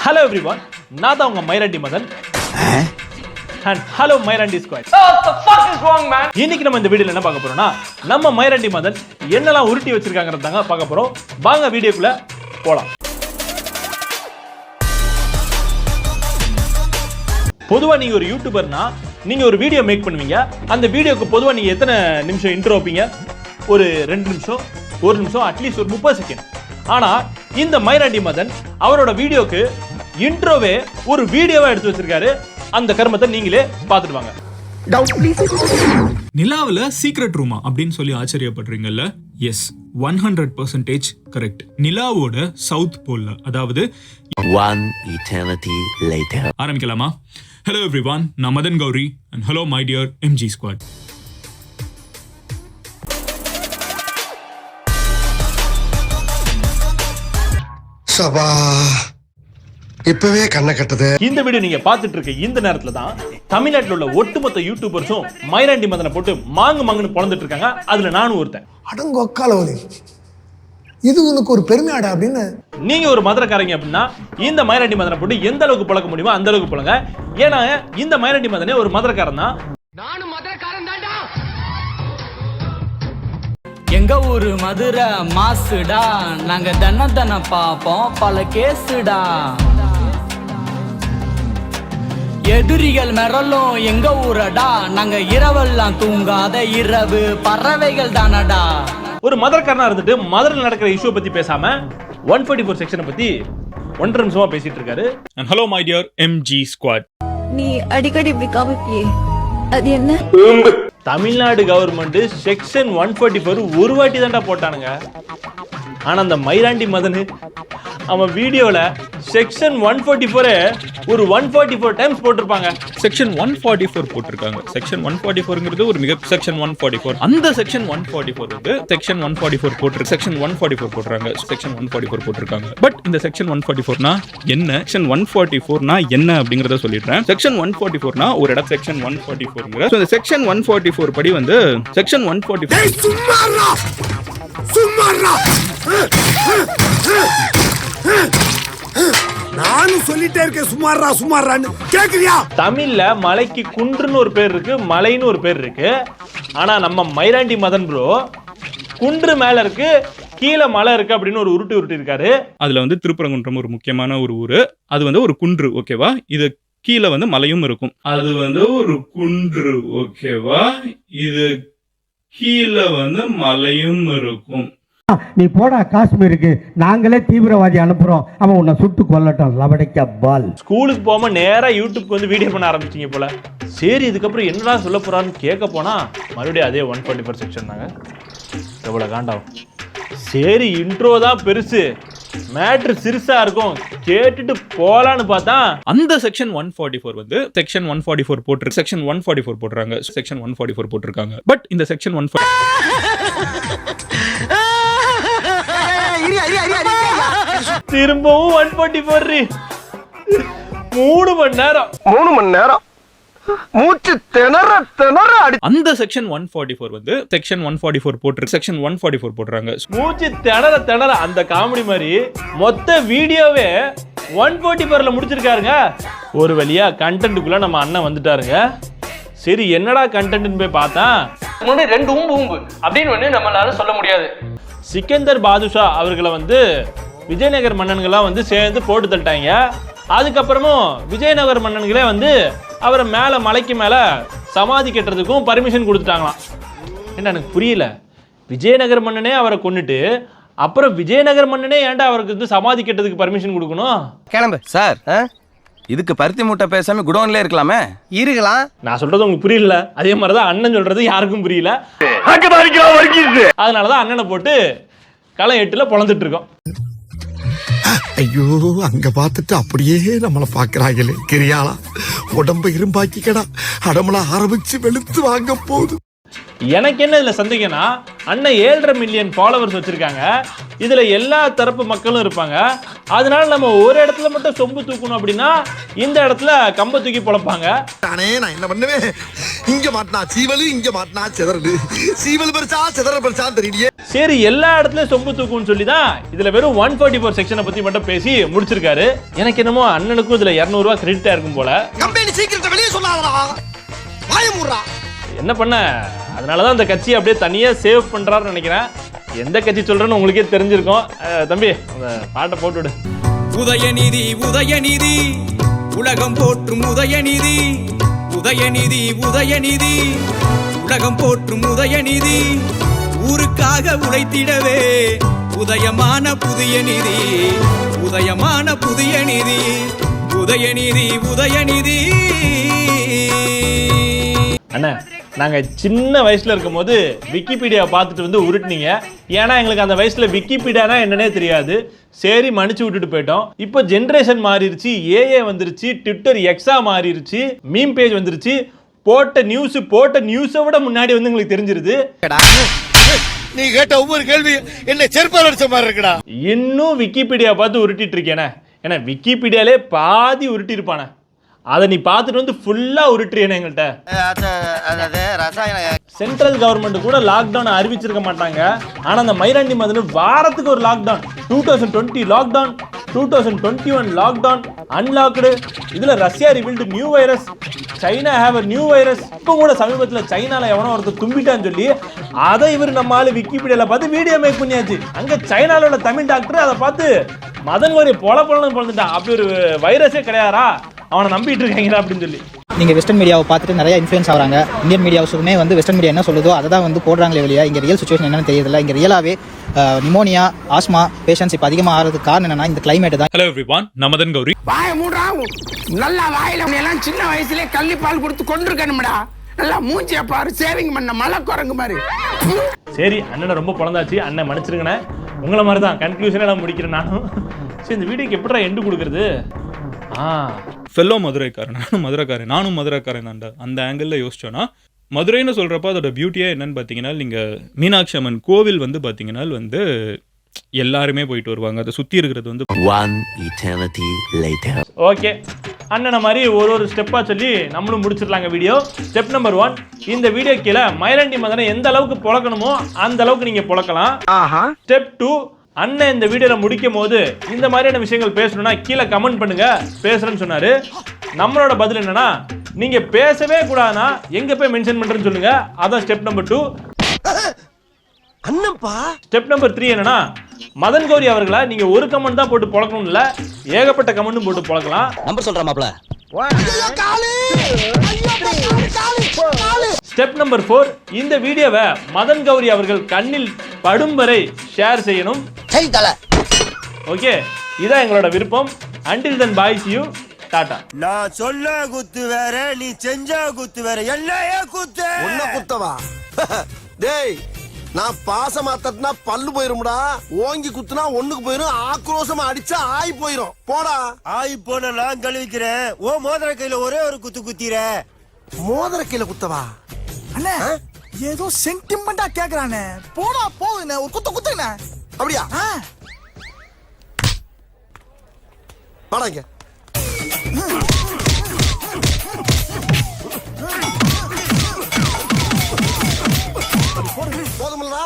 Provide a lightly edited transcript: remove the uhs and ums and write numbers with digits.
Hello everyone, நான் தான் உங்க மைராண்டி மதன். And hello மைராண்டி squad. What the fuck is wrong, man? இன்னைக்கு நம்ம இந்த வீடியோல என்ன பார்க்க போறோம்னா, நம்ம மைராண்டி மதன் என்னெல்லாம் உருட்டி வச்சிருக்காங்கறதாங்க பார்க்க போறோம். வாங்க வீடியோக்குள்ள போலாம். பொதுவா நீங்க ஒரு யூடியூபர்னா நீங்க ஒரு வீடியோ மேக் பண்ணுவீங்க. அந்த வீடியோக்கு பொதுவா நீங்க எத்தனை நிமிஷம் இன்ட்ரோ வைப்பீங்க? ஒரு 2 நிமிஷம், 1 நிமிஷம், அட்லீஸ்ட் ஒரு 30 செகண்ட். ஆனா இந்த மைராண்டி மதன் அவரோட வீடியோக்கு இன்ட்ரோவே ஒரு வீடியோவா எடுத்து வச்சிருக்காரு. அந்த கர்மத்தை நீங்களே பார்த்துட்டு வாங்க. நிலாவுல சீக்ரெட் ரூமா அப்படின்னு சொல்லி ஆச்சரியப்படுறீங்கல்ல? Yes, 100% correct. நிலாவோட சவுத் போல்ல, அதாவது One eternity later. ஆரம்பிக்கலாமா? ஹலோ எவ்ரிவான், நான் Madan Gowri and hello my dear MG squad. சபா இப்பவே கண்ணை கட்டுது. இந்த வீடியோ நீங்க பார்த்துட்டு இருக்க இந்த நேரத்துல தான் தமிழ்நாட்டில் உள்ள ஒட்டுமொத்த யூடியூபர்ஸும் மைராண்டி மதனை போட்டு மாங்குன்னு பொழந்துட்டு இருக்காங்க. அதுல நானும் ஒருத்தன். அடங்கொக்கால ஒலி, இது உனக்கு ஒரு பெருமையாடா அப்படின்னு. நீங்க ஒரு மதுரைக்காரங்க அப்படின்னா இந்த மைராண்டி மதனை போட்டு எந்த அளவுக்கு பழக்க முடியுமோ அந்த அளவுக்கு பழங்க. ஏன்னா இந்த மைராண்டி மதனே ஒரு மதுரைக்காரன் தான். நானும் மதுரைக்காரன் தான்டா. எங்க ஊரு மதுரை மாசுடா, நாங்க தன பாப்போம் பல கேசுடா. எதிரிகள் மிரளும் எங்க ஊரடா, நாங்க இரவெல்லாம் தூங்காத இரவு பறவைகள் தானடா. ஒரு மதுரைக்காரனா இருந்துட்டு மதுரையில் நடக்கிற இஷ்யூ பத்தி பேசாம 144 செக்ஷனை பத்தி 1.5 நிமிஷமா பேசிட்டு இருக்காரு. And hello my dear MG squad. நீ அடிக்கடி இப்படி காமிப்பியே, அது என்ன? தமிழ்நாடு கவர்மெண்ட் செக்ஷன் 144 ஒரு வாட்டி தான்டா போட்டானுங்க. ஆனா அந்த மைராண்டி மதனு அவன் வீடியோல செக்ஷன் 144 ஒரு 144 டைம்ஸ் போட்டிருப்பாங்க. செக்ஷன் 144 போட்டிருக்காங்க. செக்ஷன் 144ங்கிறது ஒரு மிக செக்ஷன் 144. அந்த செக்ஷன் 144 வந்து செக்ஷன் 144 போட்டு செக்ஷன் 144 போடுறாங்க. செக்ஷன் 144 போட்டிருக்காங்க. பட் இந்த செக்ஷன் 144னா என்ன, செக்ஷன் 144னா என்ன அப்படிங்கறத சொல்லிடுறேன். செக்ஷன் 144னா ஒரு இடம் செக்ஷன் 144ங்கிற இந்த செக்ஷன் 144 படி வந்து செக்ஷன் 144 சும்மாறா நானும் சொல்லிட்டே இருக்கேன், சுமாரான்னு கேக்குறியா? தமிழ்ல மலைக்கு குன்றுன்னு ஒரு பேர் இருக்கு, மலைன்னு ஒரு பேர் இருக்கு. ஆனா நம்ம மைராண்டி மதன் ப்ரோ குன்று மேல இருக்கு, கீழே மலை இருக்கு அப்படின்னு ஒரு உருட்டி இருக்காரு. அதுல வந்து திருப்பரங்குன்றம் ஒரு முக்கியமான ஒரு ஊரு. அது வந்து ஒரு குன்று, ஓகேவா? இது கீழே வந்து மலையும் இருக்கும். அது வந்து ஒரு குன்று, ஓகேவா? இது கீழே வந்து மலையும் இருக்கும். நீ போடா காஷ்மீருக்கு, நாங்களே தீவிரவாதி அனுப்புறோம், அவன் உன்னை சுட்டு கொல்லட்டும் லபடைக்க பால். ஸ்கூலுக்கு போகாம நேரா யூடியூப்க்கு வந்து வீடியோ பண்ண ஆரம்பிச்சிங்க போல. சரி, இதுக்கப்புறம் என்னடா சொல்ல போறான்னு கேட்க போனா மறுபடியும் அதே 144 செக்ஷன் தாங்க. எவ்வளவு காண்டாவும். சரி, இன்ட்ரோ தான் பெருசு, மேட்ரு சிறுசா இருக்கும், கேட்டுட்டு போலான்னு பார்த்தா அந்த செக்ஷன் 144 வந்து செக்ஷன் 144 போட்டு செக்ஷன் 144 போடுறாங்க. செக்ஷன் 144 போட்டிருக்காங்க. பட் இந்த செக்ஷன் 144 திரும்பவும் 144 3 மணி நேரம் மூச்சு திணற அடி. அந்த செக்ஷன் 144 வந்து செக்ஷன் 144 போட்டு செக்ஷன் 144 போடுறாங்க. மூச்சு திணற அந்த காமெடி மாதிரி மொத்த வீடியோவே 144ல முடிச்சிருக்காருங்க. ஒரு வழியா கண்டென்ட்டுக்குள்ள நம்ம அண்ணன் வந்துட்டாருங்க. சரி, என்னடா கண்டென்ட்னு போய் பார்த்தா முன்னாடி 2 ஊம்பு அப்படின்னு வந்து நம்மளால சொல்ல முடியாது. சிக்கந்தர் பாதுஷா அவர்களை வந்து விஜயநகர் மன்னன்கள்லாம் வந்து சேர்ந்து போட்டு தள்ளிட்டாங்க. அதுக்கப்புறமும் விஜயநகர் மன்னன்களே வந்து அவரை மேலே மலைக்கு மேலே சமாதி கட்டுறதுக்கும் பர்மிஷன் கொடுத்துட்டாங்களாம். என்ன எனக்கு புரியல, விஜயநகர் மன்னனே அவரை கொண்டுட்டு அப்புறம் விஜயநகர் மன்னனே ஏன்டா அவருக்கு வந்து சமாதி கட்டுறதுக்கு பர்மிஷன் கொடுக்கணும்? கிளம்பு சார். இதுக்கு பருத்தி மூட்டை பேசாம குடோன்ல இருக்கலாமே. இருக்கலாம். நான் சொல்றது உங்களுக்கு புரியல, அதே மாதிரிதான் அண்ணன் சொல்றது யாருக்கும் புரியல. அதனாலதான் அண்ணனை போட்டு களம் 8ல பொழந்துட்டு இருக்கோம். ஐயோ, அங்க பார்த்துட்டு அப்படியே நம்மள பாக்குறாங்களே. கிரியாளா உடம்ப இரும்பாக்கிக்கடா, அடமலா ஆரம்பிச்சு வெளுத்து வாங்க போகுது. எனக்கு என்ன இதுல சந்தேகம்னா, அண்ணன் 7.5 மில்லியன் ஃபாலோவர்ஸ் வச்சிருக்காங்க, இதுல எல்லா தரப்பு மக்களும் இருப்பாங்க. அதனால நம்ம ஒரு இடத்துல மட்டும் சொம்பு தூக்கணும் அப்படின்னா இந்த இடத்துல கம்ப தூக்கி பொழப்பாங்க. நானே நான் என்ன பண்ணுவேன், இங்க மாட்டினா சீவலு, இங்க மாட்டினா சிதறலு, சீவல் பெருசா சிதறல் பெருசா தெரியலையே. சரி, எல்லா இடத்துலயும் சொம்பு தூக்குன்னு சொல்லி தான் இதுல வெறும் 144 செக்ஷனை பத்தி மட்டும் பேசி முடிச்சிருக்காரு. எனக்கு என்னமோ அண்ணனுக்கும் இதுல 200 ரூபாய் கிரெடிட்டா இருக்கும் போல. கம்பெனி சீக்கிரத்தை வெளியே சொல்லாதடா, வாய மூடுறா. என்ன பண்ண, அதனாலதான் அந்த கட்சியை அப்படியே தனியா சேவ் பண்றாருன்னு நினைக்கிறேன். எந்த கட்சி சொல்றேன்னு உங்களுக்கே தெரிஞ்சிருக்கும். தம்பி அந்த பாட்டை போட்டுவிடு. உதயநிதி உதயநிதி உலகம் போற்றும் உதயநிதி, உதயநிதி உதயநிதி உலகம் போற்றும் உதயநிதி, ஊருக்காக உழைத்திடவே உதயமான புதிய நிதி, உதயமான புதிய நிதி, உதயநிதி உதயநிதி. அண்ணா, நாங்க சின்ன வயசுல இருக்கும் போது விக்கிபீடியா பார்த்துட்டு வந்து உருட்டுனீங்க. ஏன்னா எங்களுக்கு அந்த வயசுல விக்கிபீடியானா என்னன்னே தெரியாது. சரி, மன்னிச்சு விட்டுட்டு போயிட்டோம். இப்போ ஜென்ரேஷன் மாறிடுச்சு, ஏஏ வந்துருச்சு, ட்விட்டர் எக்ஸா மாறிடுச்சு, மீம் பேஜ் வந்துருச்சு. போட்ட நியூஸை விட முன்னாடி வந்து உங்களுக்கு தெரிஞ்சிருது. நீ கேட்ட ஒவ்வொரு கேள்வி என்ன செருப்பால் அடிச்ச மாதிரி இருக்குடா. இன்னும் விக்கிபீடியா பார்த்து உருட்டிட்டு இருக்கேனே. ஏன்னா விக்கிபீடியாலே பாதி உருட்டி இருப்பானே, அதை நீ பார்த்துட்டு வந்து ஃபுல்லா உருட்டுறியனே எங்கள்கிட்ட. சென்ட்ரல் கவர்மெண்ட் கூட லாக்டவுன் அறிவிச்சிருக்க மாட்டாங்க. ஆனா அந்த மயிராண்டி மதன் வாரத்துக்கு ஒரு லாக்டவுன், 2020 லாக்டவுன், 2021 லாக்டவுன், அன்லாக்டு. இதுல Russia revealed new virus, China have a new virus. இப்போ கூட சமீபத்தில் சைனால எவனோ ஒருத்தர் தும்பிட்டான்னு சொல்லி அதை இவர் நம்ம ஆளு விக்கிபீடியால பார்த்து வீடியோ மேக் பண்ணியாச்சு. அங்க சைனால உள்ள தமிழ் டாக்டர் அதை பார்த்து மதன் கோரி பொழப்பொழன்னு பிறந்துட்டான். அப்படி ஒரு வைரஸே கிடையாதா, அவனை நம்பிட்டு இருக்காங்க அப்படின்னு சொல்லி. நீங்கள் வெஸ்டர்ன் மீடியாவை பார்த்துட்டு நிறைய இன்ஃப்ளூயன்ஸ் ஆகிறாங்க. இந்தியன் மீடியாவுமே வந்து வெஸ்டர்ன் மீடியா என்ன சொல்லுதோ அதை தான் வந்து போடுறாங்களே வெளியே. இங்கே ரியல் சுச்சுவேஷன் என்னன்னு தெரியல. இங்கே ரியலாகவே நிமோனியா, ஆஸ்மா பேஷன்ஸ் இப்போ அதிகமாக ஆகிறதுக்கு காரணம் என்னன்னா இந்த கிளைமேட் தான். ஹலோ எவ்ரிவான், நான் மதன் கௌரி. வாய மூடா, நல்லா வாயில எல்லாம் சின்ன வயசுலயே கள்ளி பால் கொடுத்து கொண்டிருக்கணும்டா. நல்லா மூஞ்சிய பாரு, சேவிங் பண்ண மலை குரங்கு மாதிரி. சரி, அண்ணனை ரொம்ப பொழந்தாச்சு, அண்ணன் மன்னிச்சிருங்கண்ணே. உங்களை மாதிரி தான் கன்க்ளூஷனே நான் முடிக்கிறேன் நானும். சரி, இந்த வீடியோக்கு எப்படிடா எண்டு கொடுக்குறது? ஃபெல்லோ மதுரைக்காரன், நானும் மதுரைக்காரன் தான்டா. அந்த ஆங்கிளில் யோசிச்சோன்னா மதுரைன்னு சொல்கிறப்ப அதோட பியூட்டியாக என்னன்னு பார்த்தீங்கன்னா, நீங்கள் மீனாட்சி அம்மன் கோவில் வந்து பார்த்தீங்கன்னா வந்து எல்லாருமே போயிட்டு வருவாங்க. அதை சுற்றி இருக்கிறது வந்து One eternity later. ஓகே, அண்ணனை மாதிரி ஒரு ஸ்டெப்பாக சொல்லி நம்மளும் முடிச்சிடலாங்க வீடியோ. ஸ்டெப் நம்பர் 1, இந்த வீடியோ கீழே மயிலாண்டி மதனை எந்த அளவுக்கு பொழக்கணுமோ அந்த அளவுக்கு நீங்கள் பொழக்கலாம். ஸ்டெப் 2, அண்ணன் இந்த வீடியோல முடிக்கும் போது இந்த மாதிரியான விஷயங்கள் பேசணும்னா கீழே கமெண்ட் பண்ணுங்க, பேசுறேன்னு சொன்னாரு. நம்மளோட பதில் என்னன்னா, நீங்க பேசவே கூடாதுன்னா எங்க போய் மென்ஷன் பண்றேன்னு சொல்லுங்க. அதான் ஸ்டெப் நம்பர் 2. அண்ணப்பா. ஸ்டெப் நம்பர் 3 என்னன்னா, மதன் கௌரி அவர்களை நீங்க ஒரு கமெண்ட் தான் போட்டு பொழக்கணும் இல்ல, ஏகப்பட்ட கமெண்ட்டும் போட்டு பொழக்கலாம். நம்பர் சொல்கிறேன் மாப்ள. ஸ்டெப் நம்பர் 4, இந்த வீடியோவை மதன் கௌரி அவர்கள் கண்ணில் படும் வரை ஷேர் செய்யணும். ஓகே, இதான் எங்களோட விருப்பம். Until then, bye, see you, Tata. நான் சொல்ல குத்து வேற, நீ செஞ்சா குத்து வேற, என்னையே குத்து. ஒண்ணு குத்தவா? டேய், நான் பாசமா தட்டினா பல்லு போயிரும்டா, ஓங்கி குத்துனா ஒண்ணுக்கு போயிரும், ஆக்ரோஷமா அடிச்சா ஆய் போயிரும். போடா. ஆய் போன நான் கழுவிக்கிறேன், ஓ மோதிர கையில ஒரே ஒரு குத்து குத்திர. மோதிர கையில குத்தவா? அண்ணா ஏதோ சென்டிமெண்டா கேக்குறானே, போடா போகுதுண்ணே, ஒரு குத்து குத்துண்ணே. அப்படியா? வாடாங்க. போதுமில்லடா.